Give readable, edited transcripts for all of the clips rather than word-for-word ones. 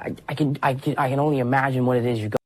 I can only imagine what it is you go.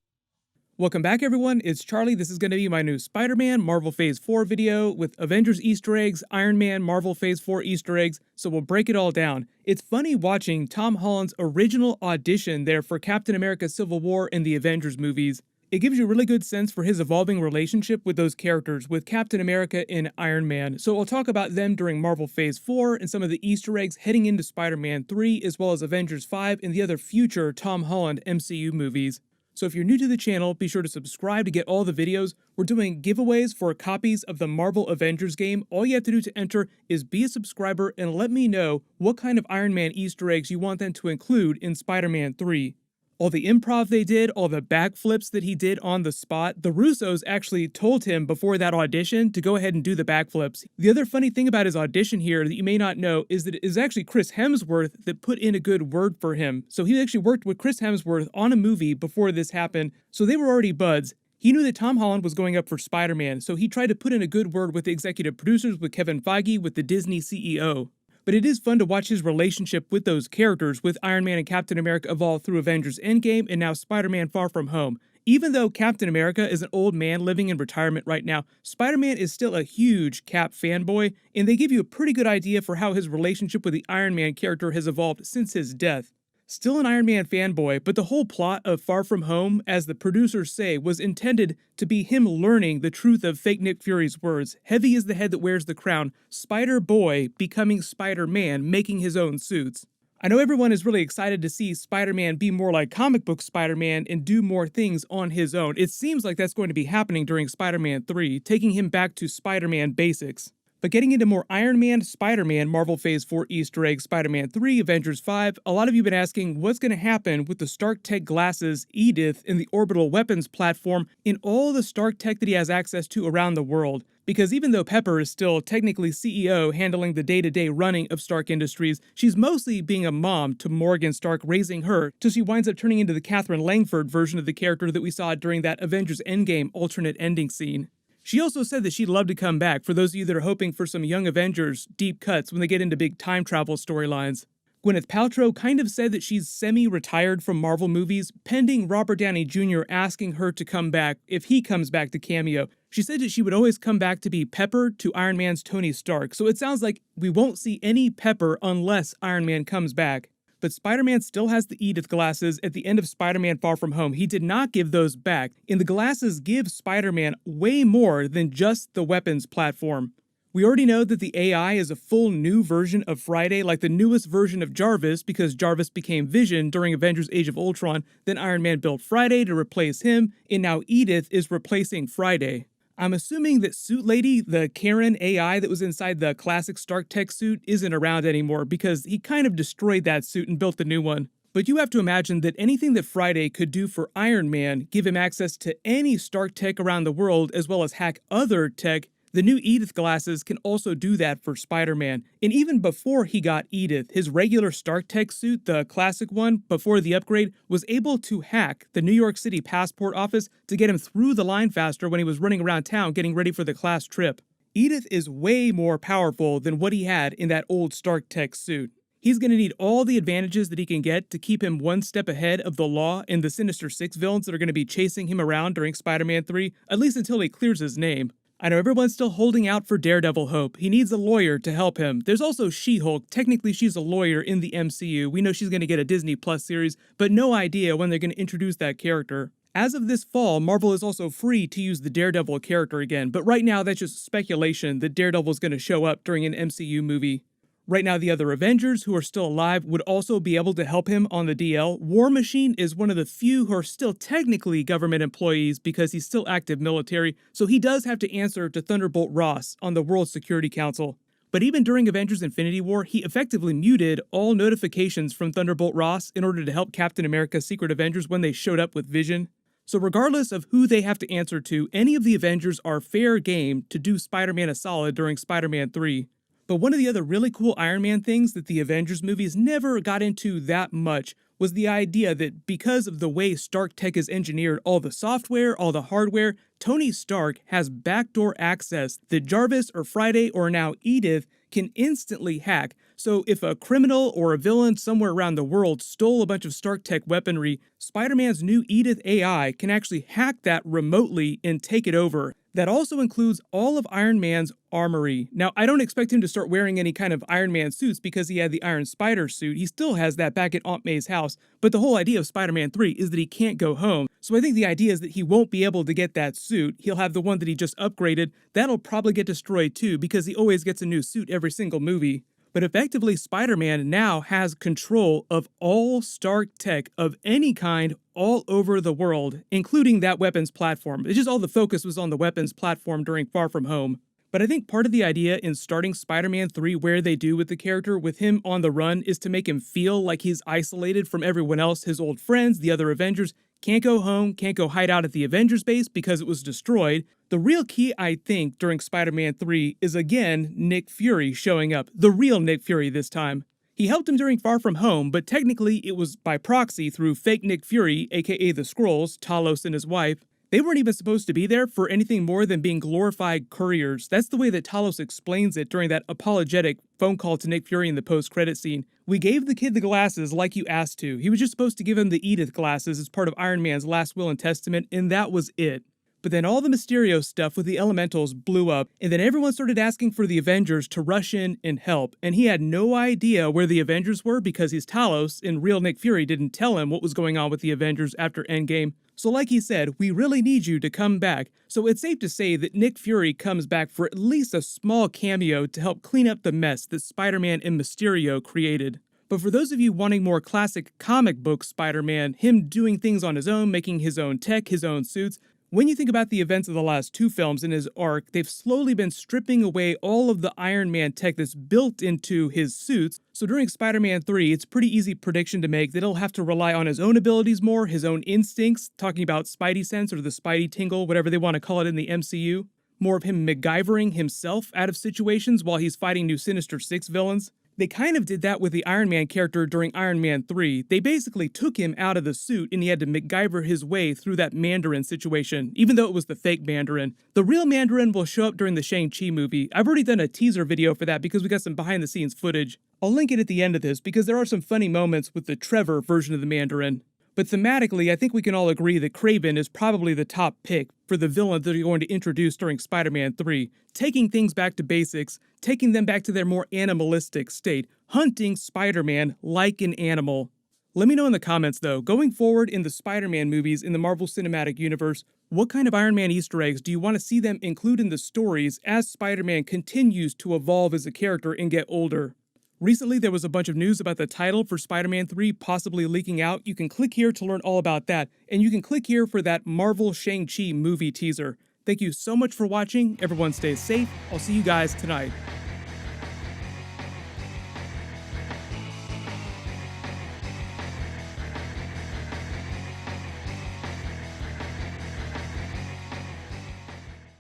Welcome back, everyone. It's Charlie. This is going to be my new Spider-Man Marvel Phase 4 video with Avengers Easter eggs, Iron Man Marvel Phase 4 Easter eggs, so we'll break it all down. It's funny watching Tom Holland's original audition there for Captain America Civil War in the Avengers movies. It gives you a really good sense for his evolving relationship with those characters, with Captain America and Iron Man. So we'll talk about them during Marvel Phase 4 and some of the Easter eggs heading into Spider-Man 3, as well as Avengers 5 and the other future Tom Holland MCU movies. So if you're new to the channel, be sure to subscribe to get all the videos. We're doing giveaways for copies of the Marvel Avengers game. All you have to do to enter is be a subscriber and let me know what kind of Iron Man Easter eggs you want them to include in Spider-Man 3. All the improv they did, all the backflips that he did on the spot, the Russos actually told him before that audition to go ahead and do the backflips. The other funny thing about his audition here that you may not know is that it is actually Chris Hemsworth that put in a good word for him. So he actually worked with Chris Hemsworth on a movie before this happened, so they were already buds. He knew that Tom Holland was going up for Spider-Man, so he tried to put in a good word with the executive producers, with Kevin Feige, with the Disney CEO. But it is fun to watch his relationship with those characters, with Iron Man and Captain America evolve through Avengers Endgame and now Spider-Man Far From Home. Even though Captain America is an old man living in retirement right now, Spider-Man is still a huge Cap fanboy, and they give you a pretty good idea for how his relationship with the Iron Man character has evolved since his death. Still an Iron Man fanboy, but the whole plot of Far From Home, as the producers say, was intended to be him learning the truth of fake Nick Fury's words. Heavy is the head that wears the crown. Spider-Boy becoming Spider-Man, making his own suits. I know everyone is really excited to see Spider-Man be more like comic book Spider-Man and do more things on his own. It seems like that's going to be happening during Spider-Man 3, taking him back to Spider-Man basics. But getting into more Iron Man, Spider-Man, Marvel Phase 4 Easter eggs, Spider-Man 3, Avengers 5, a lot of you have been asking what's going to happen with the Stark Tech glasses, Edith, and the orbital weapons platform, in all the Stark Tech that he has access to around the world. Because even though Pepper is still technically CEO handling the day-to-day running of Stark Industries, she's mostly being a mom to Morgan Stark, raising her, till she winds up turning into the Catherine Langford version of the character that we saw during that Avengers Endgame alternate ending scene. She also said that she'd love to come back for those of you that are hoping for some Young Avengers deep cuts when they get into big time travel storylines. Gwyneth Paltrow kind of said that she's semi-retired from Marvel movies, pending Robert Downey Jr. asking her to come back if he comes back to cameo. She said that she would always come back to be Pepper to Iron Man's Tony Stark, so it sounds like we won't see any Pepper unless Iron Man comes back. But Spider-Man still has the Edith glasses at the end of Spider-Man Far From Home. He did not give those back, and the glasses give Spider-Man way more than just the weapons platform. We already know that the AI is a full new version of Friday, like the newest version of Jarvis, because Jarvis became Vision during Avengers Age of Ultron. Then Iron Man built Friday to replace him, and now Edith is replacing Friday. I'm assuming that Suit Lady, the Karen AI that was inside the classic Stark Tech suit, isn't around anymore because he kind of destroyed that suit and built the new one. But you have to imagine that anything that Friday could do for Iron Man, give him access to any Stark Tech around the world as well as hack other tech, the new Edith glasses can also do that for Spider-Man. And even before he got Edith, his regular Stark Tech suit, the classic one, before the upgrade, was able to hack the New York City passport office to get him through the line faster when he was running around town getting ready for the class trip. Edith is way more powerful than what he had in that old Stark Tech suit. He's going to need all the advantages that he can get to keep him one step ahead of the law and the Sinister Six villains that are going to be chasing him around during Spider-Man 3, at least until he clears his name. I know everyone's still holding out for Daredevil hope. He needs a lawyer to help him. There's also She-Hulk. Technically, she's a lawyer in the MCU. We know she's going to get a Disney Plus series, but no idea when they're going to introduce that character. As of this fall, Marvel is also free to use the Daredevil character again, but right now that's just speculation that Daredevil is going to show up during an MCU movie. Right now, the other Avengers who are still alive would also be able to help him on the DL. War Machine is one of the few who are still technically government employees because he's still active military, so he does have to answer to Thunderbolt Ross on the World Security Council. But even during Avengers Infinity War, he effectively muted all notifications from Thunderbolt Ross in order to help Captain America's Secret Avengers when they showed up with Vision. So regardless of who they have to answer to, any of the Avengers are fair game to do Spider-Man a solid during Spider-Man 3. But one of the other really cool Iron Man things that the Avengers movies never got into that much was the idea that because of the way Stark Tech has engineered all the software, all the hardware, Tony Stark has backdoor access that Jarvis or Friday or now Edith can instantly hack. So if a criminal or a villain somewhere around the world stole a bunch of Stark Tech weaponry, Spider-Man's new Edith AI can actually hack that remotely and take it over. That also includes all of Iron Man's armory. Now, I don't expect him to start wearing any kind of Iron Man suits because he had the Iron Spider suit. He still has that back at Aunt May's house. But the whole idea of Spider-Man 3 is that he can't go home. So I think the idea is that he won't be able to get that suit. He'll have the one that he just upgraded. That'll probably get destroyed too because he always gets a new suit every single movie. But effectively, Spider-Man now has control of all Stark Tech of any kind all over the world, including that weapons platform. It's just all the focus was on the weapons platform during Far From Home. But I think part of the idea in starting Spider-Man 3 where they do with the character, with him on the run, is to make him feel like he's isolated from everyone else, his old friends, the other Avengers. Can't go home, can't go hide out at the Avengers base because it was destroyed. The real key, I think, during Spider-Man 3 is again Nick Fury showing up. The real Nick Fury this time. He helped him during Far From Home, but technically it was by proxy through fake Nick Fury, aka the Skrulls, Talos and his wife. They weren't even supposed to be there for anything more than being glorified couriers. That's the way that Talos explains it during that apologetic phone call to Nick Fury in the post-credit scene. We gave the kid the glasses like you asked to. He was just supposed to give him the Edith glasses as part of Iron Man's last will and testament, and that was it. But then all the Mysterio stuff with the elementals blew up, and then everyone started asking for the Avengers to rush in and help, and he had no idea where the Avengers were because he's Talos, and real Nick Fury didn't tell him what was going on with the Avengers after Endgame. So like he said, we really need you to come back. So it's safe to say that Nick Fury comes back for at least a small cameo to help clean up the mess that Spider-Man and Mysterio created. But for those of you wanting more classic comic book Spider-Man, him doing things on his own, making his own tech, his own suits, when you think about the events of the last two films in his arc, they've slowly been stripping away all of the Iron Man tech that's built into his suits. So during Spider-Man 3, it's a pretty easy prediction to make that he'll have to rely on his own abilities more, his own instincts, talking about Spidey sense or the Spidey tingle, whatever they want to call it in the MCU. More of him MacGyvering himself out of situations while he's fighting new Sinister Six villains. They kind of did that with the Iron Man character during Iron Man 3. They basically took him out of the suit and he had to MacGyver his way through that Mandarin situation, even though it was the fake Mandarin. The real Mandarin will show up during the Shang-Chi movie. I've already done a teaser video for that because we got some behind-the-scenes footage. I'll link it at the end of this because there are some funny moments with the Trevor version of the Mandarin. But thematically, I think we can all agree that Kraven is probably the top pick for the villain that they're going to introduce during Spider-Man 3, taking things back to basics, taking them back to their more animalistic state, hunting Spider-Man like an animal. Let me know in the comments though, going forward in the Spider-Man movies in the Marvel Cinematic Universe, what kind of Iron Man Easter eggs do you want to see them include in the stories as Spider-Man continues to evolve as a character and get older? Recently, there was a bunch of news about the title for Spider-Man 3 possibly leaking out. You can click here to learn all about that, and you can click here for that Marvel Shang-Chi movie teaser. Thank you so much for watching. Everyone stay safe. I'll see you guys tonight.